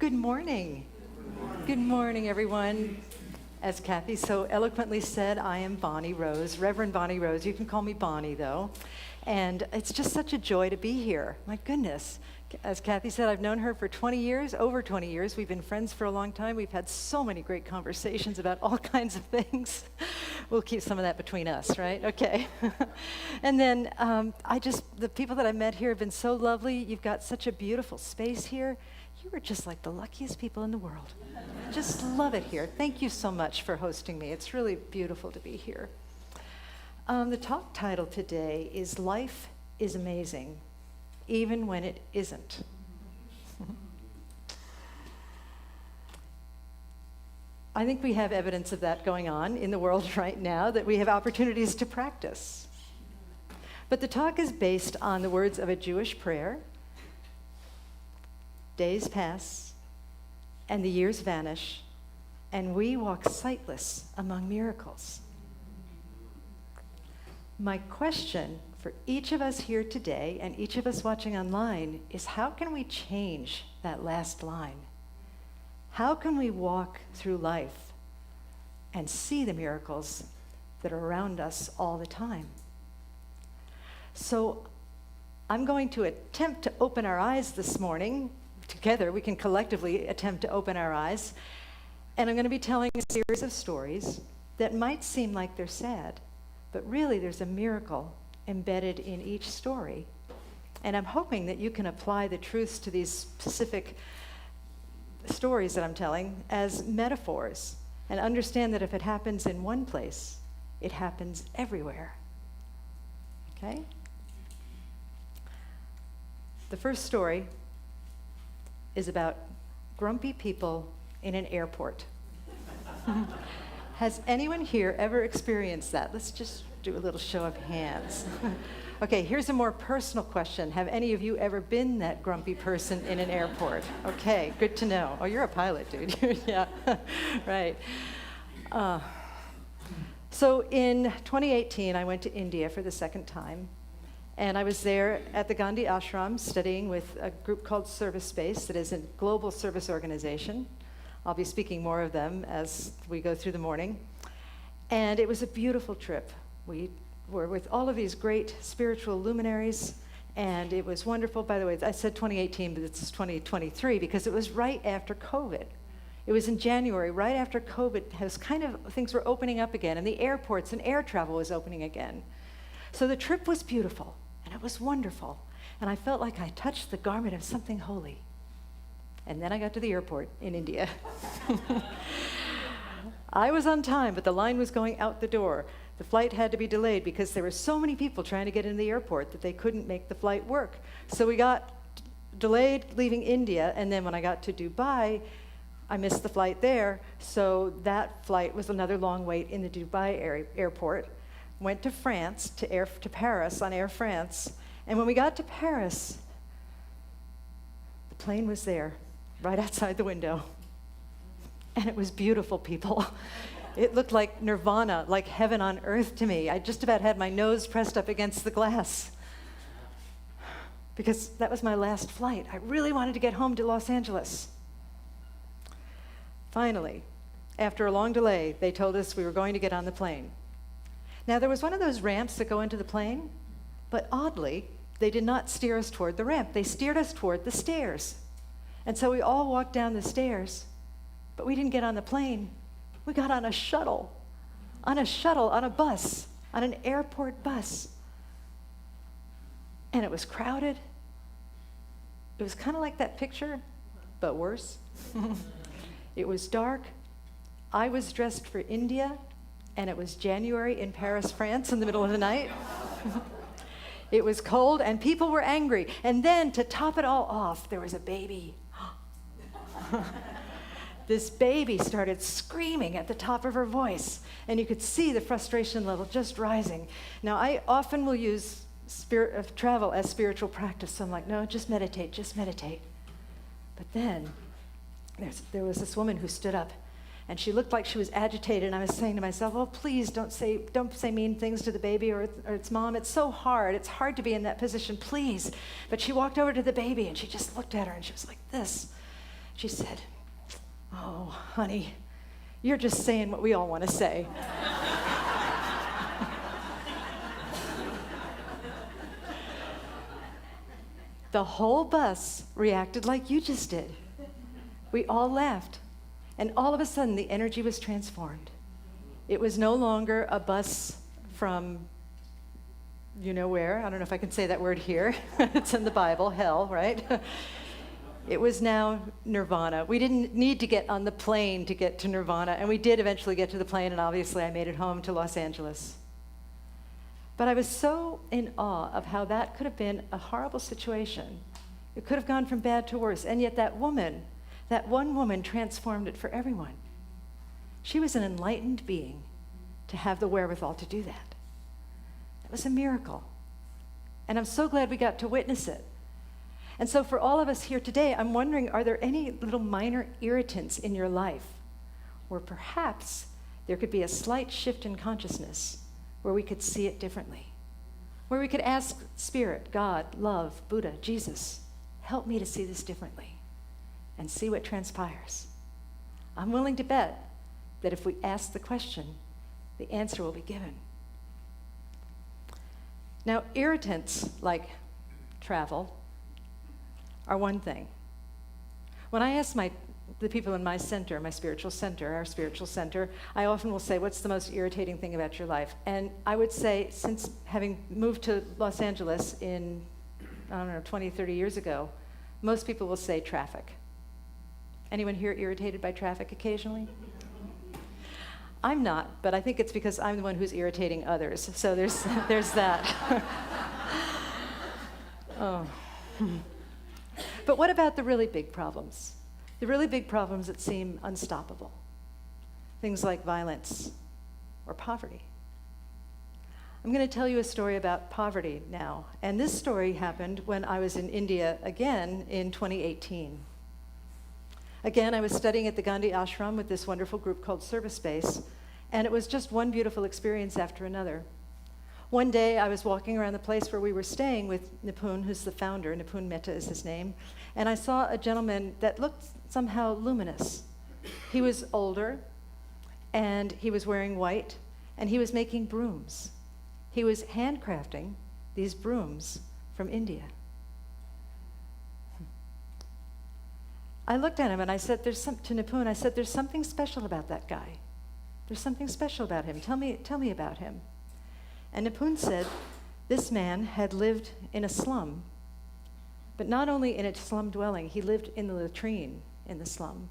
Good morning. Good morning, everyone. As Kathy so eloquently said, I am Bonnie Rose, Reverend Bonnie Rose. You can call me Bonnie, though. And it's just such a joy to be here. My goodness. As Kathy said, I've known her for 20 years, over 20 years. We've been friends for a long time. We've had so many great conversations about all kinds of things. We'll keep some of that between us, right? Okay. And then the people that I've met here have been so lovely. You've got such a beautiful space here. You are just like the luckiest people in the world. I just love it here. Thank you so much for hosting me. It's really beautiful to be here. The talk title today is Life is Amazing, Even When It Isn't. I think we have evidence of that going on in the world right now, that we have opportunities to practice. But the talk is based on the words of a Jewish prayer. Days pass, and the years vanish, and we walk sightless among miracles. My question for each of us here today, and each of us watching online, is how can we change that last line? How can we walk through life and see the miracles that are around us all the time? So I'm going to attempt to open our eyes this morning. Together, we can collectively attempt to open our eyes. And I'm going to be telling a series of stories that might seem like they're sad, but really there's a miracle embedded in each story. And I'm hoping that you can apply the truths to these specific stories that I'm telling as metaphors and understand that if it happens in one place, it happens everywhere. Okay? The first story is about grumpy people in an airport. Has anyone here ever experienced that? Let's just do a little show of hands. Okay, here's a more personal question. Have any of you ever been that grumpy person in an airport? Okay, good to know. Oh, you're a pilot, dude. Yeah, right. So in 2018, I went to India for the second time. And I was there at the Gandhi Ashram studying with a group called Service Space that is a global service organization. I'll be speaking more of them as we go through the morning. And it was a beautiful trip. We were with all of these great spiritual luminaries, and it was wonderful. By the way, I said 2018, but it's 2023 because it was right after COVID. It was in January, right after COVID, things were opening up again, and the airports and air travel was opening again. So the trip was beautiful. And it was wonderful. And I felt like I touched the garment of something holy. And then I got to the airport in India. I was on time, but the line was going out the door. The flight had to be delayed because there were so many people trying to get into the airport that they couldn't make the flight work. So we got delayed leaving India, and then when I got to Dubai, I missed the flight there. So that flight was another long wait in the Dubai airport. Went to France, to Paris on Air France. And when we got to Paris, the plane was there, right outside the window. And it was beautiful, people. It looked like nirvana, like heaven on earth to me. I just about had my nose pressed up against the glass because that was my last flight. I really wanted to get home to Los Angeles. Finally, after a long delay, they told us we were going to get on the plane. Now, there was one of those ramps that go into the plane, but oddly, they did not steer us toward the ramp. They steered us toward the stairs. And so we all walked down the stairs, but we didn't get on the plane. We got on a shuttle, on a bus, on an airport bus. And it was crowded. It was kind of like that picture, but worse. It was dark. I was dressed for India. And it was January in Paris, France, in the middle of the night. It was cold, and people were angry. And then, to top it all off, there was a baby. This baby started screaming at the top of her voice, and you could see the frustration level just rising. Now, I often will use travel as spiritual practice, so I'm like, no, just meditate, just meditate. But then, there was this woman who stood up, and she looked like she was agitated, and I was saying to myself, oh, please don't say mean things to the baby or its mom. It's so hard. It's hard to be in that position, please. But she walked over to the baby, and she just looked at her, and she was like this. She said, "Oh, honey, you're just saying what we all want to say." The whole bus reacted like you just did. We all laughed, and all of a sudden the energy was transformed. It was no longer a bus from you know where. I don't know if I can say that word here. It's in the Bible, hell, right? It was now nirvana. We didn't need to get on the plane to get to nirvana, and we did eventually get to the plane, and obviously I made it home to Los Angeles. But I was so in awe of how that could have been a horrible situation. It could have gone from bad to worse, and yet that one woman transformed it for everyone. She was an enlightened being to have the wherewithal to do that. It was a miracle. And I'm so glad we got to witness it. And so for all of us here today, I'm wondering, are there any little minor irritants in your life where perhaps there could be a slight shift in consciousness where we could see it differently, where we could ask Spirit, God, love, Buddha, Jesus, help me to see this differently and see what transpires. I'm willing to bet that if we ask the question, the answer will be given. Now, irritants like travel are one thing. When I ask the people in my center, my spiritual center, our spiritual center, I often will say, what's the most irritating thing about your life? And I would say, since having moved to Los Angeles in, 20, 30 years ago, most people will say traffic. Anyone here irritated by traffic occasionally? I'm not, but I think it's because I'm the one who's irritating others. So there's that. Oh. But what about the really big problems? The really big problems that seem unstoppable. Things like violence or poverty. I'm going to tell you a story about poverty now. And this story happened when I was in India again in 2018. Again, I was studying at the Gandhi Ashram with this wonderful group called Service Space, and it was just one beautiful experience after another. One day, I was walking around the place where we were staying with Nipun, who's the founder. Nipun Mehta is his name. And I saw a gentleman that looked somehow luminous. He was older, and he was wearing white, and he was making brooms. He was handcrafting these brooms from India. I looked at him and I said, to Nipun, I said, there's something special about that guy. There's something special about him. Tell me about him. And Nipun said, this man had lived in a slum, but not only in a slum dwelling, he lived in the latrine in the slum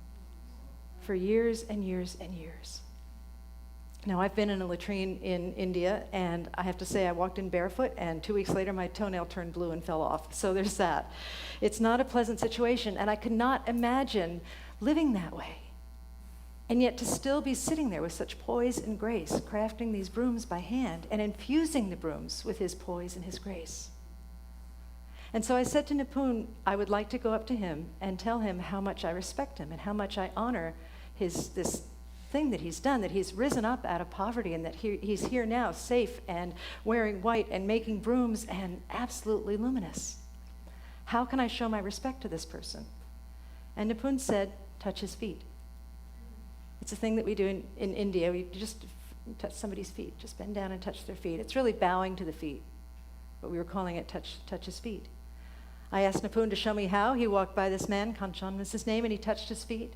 for years and years and years. Now, I've been in a latrine in India, and I have to say I walked in barefoot, and 2 weeks later my toenail turned blue and fell off. So there's that. It's not a pleasant situation, and I could not imagine living that way. And yet to still be sitting there with such poise and grace, crafting these brooms by hand and infusing the brooms with his poise and his grace. And so I said to Nipun, I would like to go up to him and tell him how much I respect him and how much I honor this thing that he's done, that he's risen up out of poverty and that he's here now safe and wearing white and making brooms and absolutely luminous. How can I show my respect to this person? And Nipun said, touch his feet. It's a thing that we do in India. We just touch somebody's feet, just bend down and touch their feet. It's really bowing to the feet, but we were calling it touch his feet. I asked Nipun to show me how. He walked by this man, Kanchan was his name, and he touched his feet.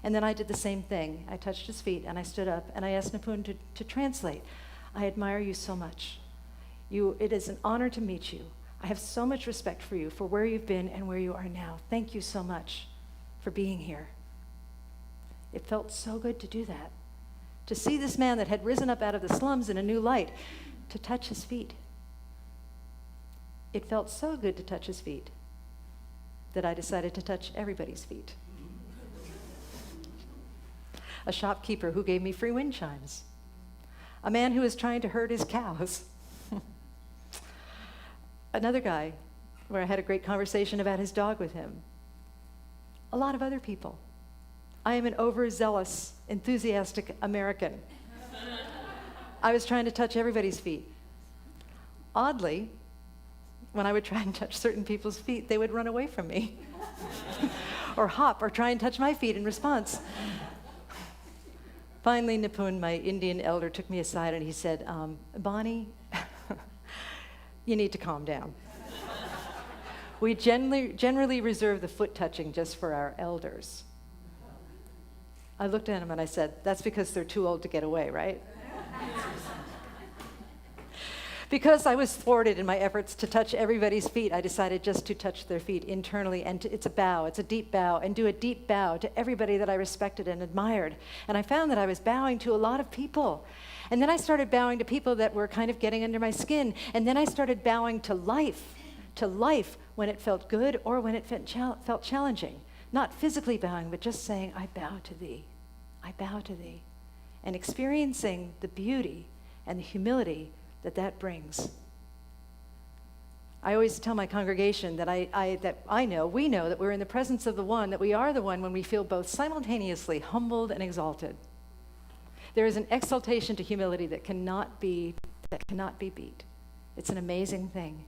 And then I did the same thing. I touched his feet, and I stood up, and I asked Nipun to translate. I admire you so much. It is an honor to meet you. I have so much respect for you, for where you've been and where you are now. Thank you so much for being here. It felt so good to do that, to see this man that had risen up out of the slums in a new light, to touch his feet. It felt so good to touch his feet that I decided to touch everybody's feet. A shopkeeper who gave me free wind chimes. A man who was trying to herd his cows. Another guy where I had a great conversation about his dog with him. A lot of other people. I am an overzealous, enthusiastic American. I was trying to touch everybody's feet. Oddly, when I would try and touch certain people's feet, they would run away from me. or hop or try and touch my feet in response. Finally, Nipun, my Indian elder, took me aside and he said, Bonnie, you need to calm down. We generally reserve the foot touching just for our elders. I looked at him and I said, that's because they're too old to get away, right? Because I was thwarted in my efforts to touch everybody's feet, I decided just to touch their feet internally, and it's a bow, it's a deep bow, and do a deep bow to everybody that I respected and admired. And I found that I was bowing to a lot of people. And then I started bowing to people that were kind of getting under my skin, and then I started bowing to life when it felt good or when it felt challenging. Not physically bowing, but just saying, I bow to thee, I bow to thee, and experiencing the beauty and the humility that brings. I always tell my congregation that we know that we're in the presence of the one, that we are the one when we feel both simultaneously humbled and exalted. There is an exaltation to humility that cannot be beat. It's an amazing thing.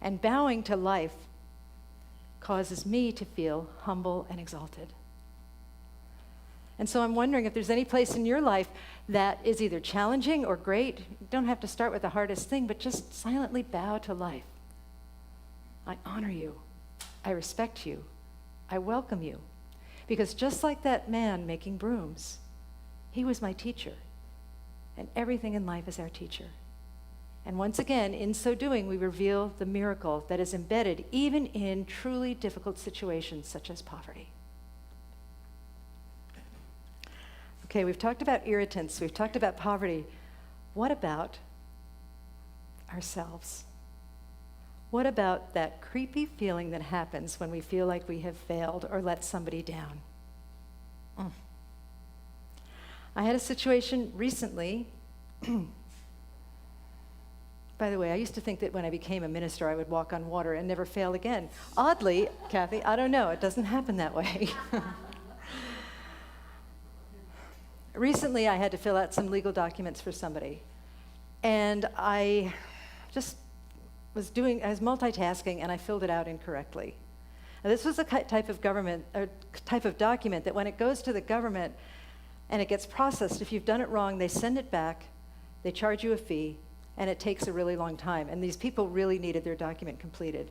And bowing to life causes me to feel humble and exalted. And so I'm wondering if there's any place in your life that is either challenging or great. You don't have to start with the hardest thing, but just silently bow to life. I honor you. I respect you. I welcome you. Because just like that man making brooms, he was my teacher. And everything in life is our teacher. And once again, in so doing, we reveal the miracle that is embedded even in truly difficult situations such as poverty. Okay, we've talked about irritants, we've talked about poverty. What about ourselves? What about that creepy feeling that happens when we feel like we have failed or let somebody down? I had a situation recently. By the way, I used to think that when I became a minister, I would walk on water and never fail again. Oddly, Kathy, I don't know, it doesn't happen that way. Recently, I had to fill out some legal documents for somebody. And I just was multitasking, and I filled it out incorrectly. Now, this was a type of document that when it goes to the government and it gets processed, if you've done it wrong, they send it back, they charge you a fee, and it takes a really long time. And these people really needed their document completed.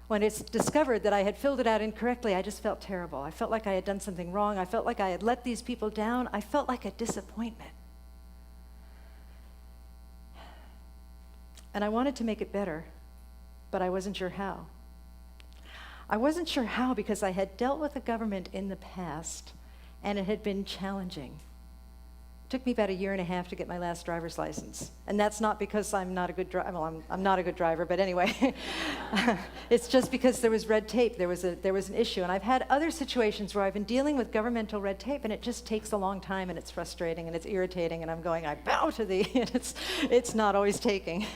When it's discovered that I had filled it out incorrectly, I just felt terrible. I felt like I had done something wrong. I felt like I had let these people down. I felt like a disappointment. And I wanted to make it better, but I wasn't sure how. I wasn't sure how because I had dealt with the government in the past, and it had been challenging. It took me about 1.5 years to get my last driver's license. And that's not because I'm not a good driver. Well, I'm not a good driver, but anyway. It's just because there was red tape. There was an issue. And I've had other situations where I've been dealing with governmental red tape, and it just takes a long time, and it's frustrating, and it's irritating, and I'm going, I bow to thee, and it's not always taking.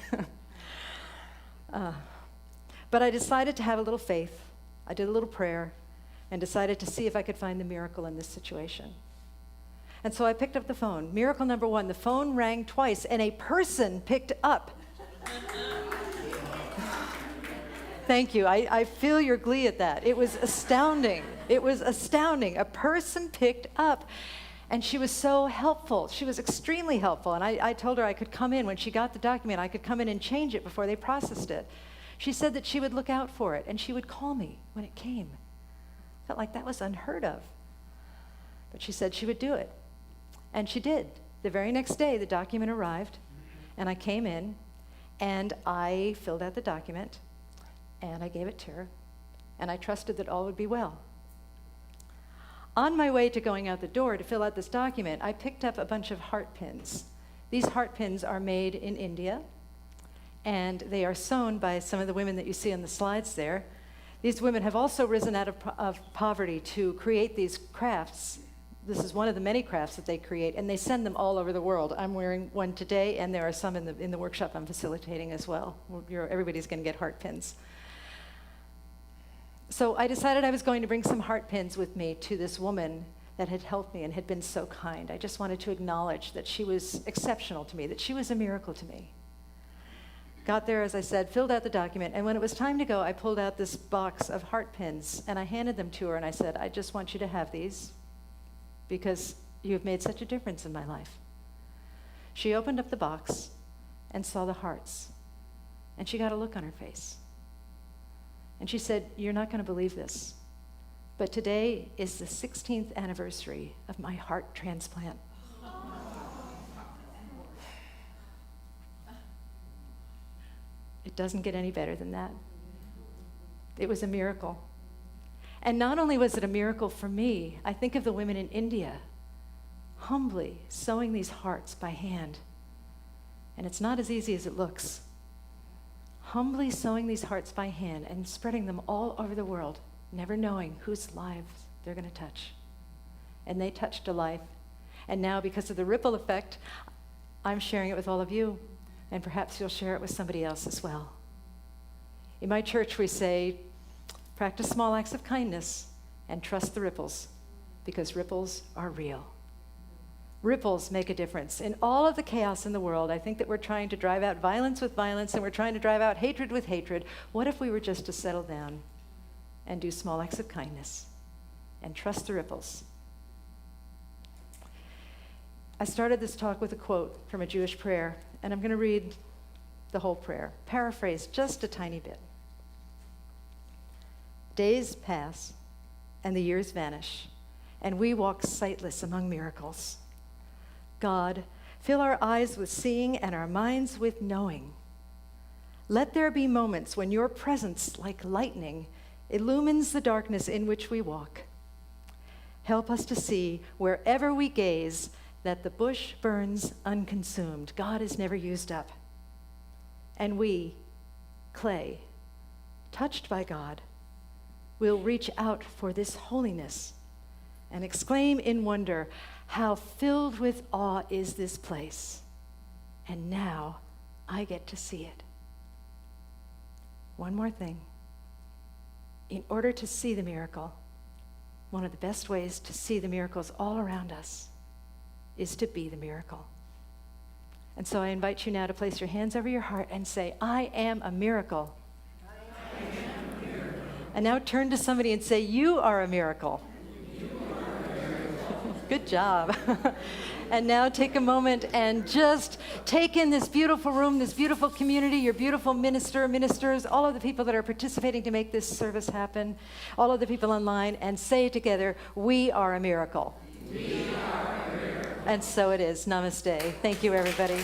But I decided to have a little faith. I did a little prayer and decided to see if I could find the miracle in this situation. And so I picked up the phone. Miracle number 1, the phone rang twice and a person picked up. Thank you. I feel your glee at that. It was astounding. It was astounding. A person picked up. And she was so helpful. She was extremely helpful. And I told her I could come in. When she got the document, I could come in and change it before they processed it. She said that she would look out for it, and she would call me when it came. Felt like that was unheard of. But she said she would do it. And she did. The very next day, the document arrived, and I came in, and I filled out the document, and I gave it to her, and I trusted that all would be well. On my way to going out the door to fill out this document, I picked up a bunch of heart pins. These heart pins are made in India, and they are sewn by some of the women that you see on the slides there. These women have also risen out of poverty to create these crafts. This is one of the many crafts that they create, and they send them all over the world. I'm wearing one today, and there are some in the workshop I'm facilitating as well. Everybody's going to get heart pins. So I decided I was going to bring some heart pins with me to this woman that had helped me and had been so kind. I just wanted to acknowledge that she was exceptional to me, that she was a miracle to me. Got there, as I said, filled out the document, and when it was time to go, I pulled out this box of heart pins, and I handed them to her, and I said, I just want you to have these because you have made such a difference in my life. She opened up the box and saw the hearts, and she got a look on her face. And she said, you're not going to believe this, but today is the 16th anniversary of my heart transplant. It doesn't get any better than that. It was a miracle. And not only was it a miracle for me, I think of the women in India humbly sewing these hearts by hand. And it's not as easy as it looks. Humbly sewing these hearts by hand and spreading them all over the world, never knowing whose lives they're going to touch. And they touched a life. And now, because of the ripple effect, I'm sharing it with all of you. And perhaps you'll share it with somebody else as well. In my church, we say, practice small acts of kindness and trust the ripples, because ripples are real. Ripples make a difference. In all of the chaos in the world, I think that we're trying to drive out violence with violence, and we're trying to drive out hatred with hatred. What if we were just to settle down and do small acts of kindness and trust the ripples? I started this talk with a quote from a Jewish prayer, and I'm going to read the whole prayer, paraphrase just a tiny bit. Days pass, and the years vanish, and we walk sightless among miracles. God, fill our eyes with seeing and our minds with knowing. Let there be moments when your presence, like lightning, illumines the darkness in which we walk. Help us to see, wherever we gaze, that the bush burns unconsumed. God is never used up. And we, clay, touched by God, will reach out for this holiness and exclaim in wonder, how filled with awe is this place. And now I get to see it. One more thing. In order to see the miracle, one of the best ways to see the miracles all around us is to be the miracle. And so I invite you now to place your hands over your heart and say, I am a miracle. I am a miracle. And now turn to somebody and say, you are a miracle. You are a miracle. Good job. And now take a moment and just take in this beautiful room, this beautiful community, your beautiful ministers, all of the people that are participating to make this service happen, all of the people online, and say together, we are a miracle. We are a miracle. And so it is. Namaste. Thank you, everybody.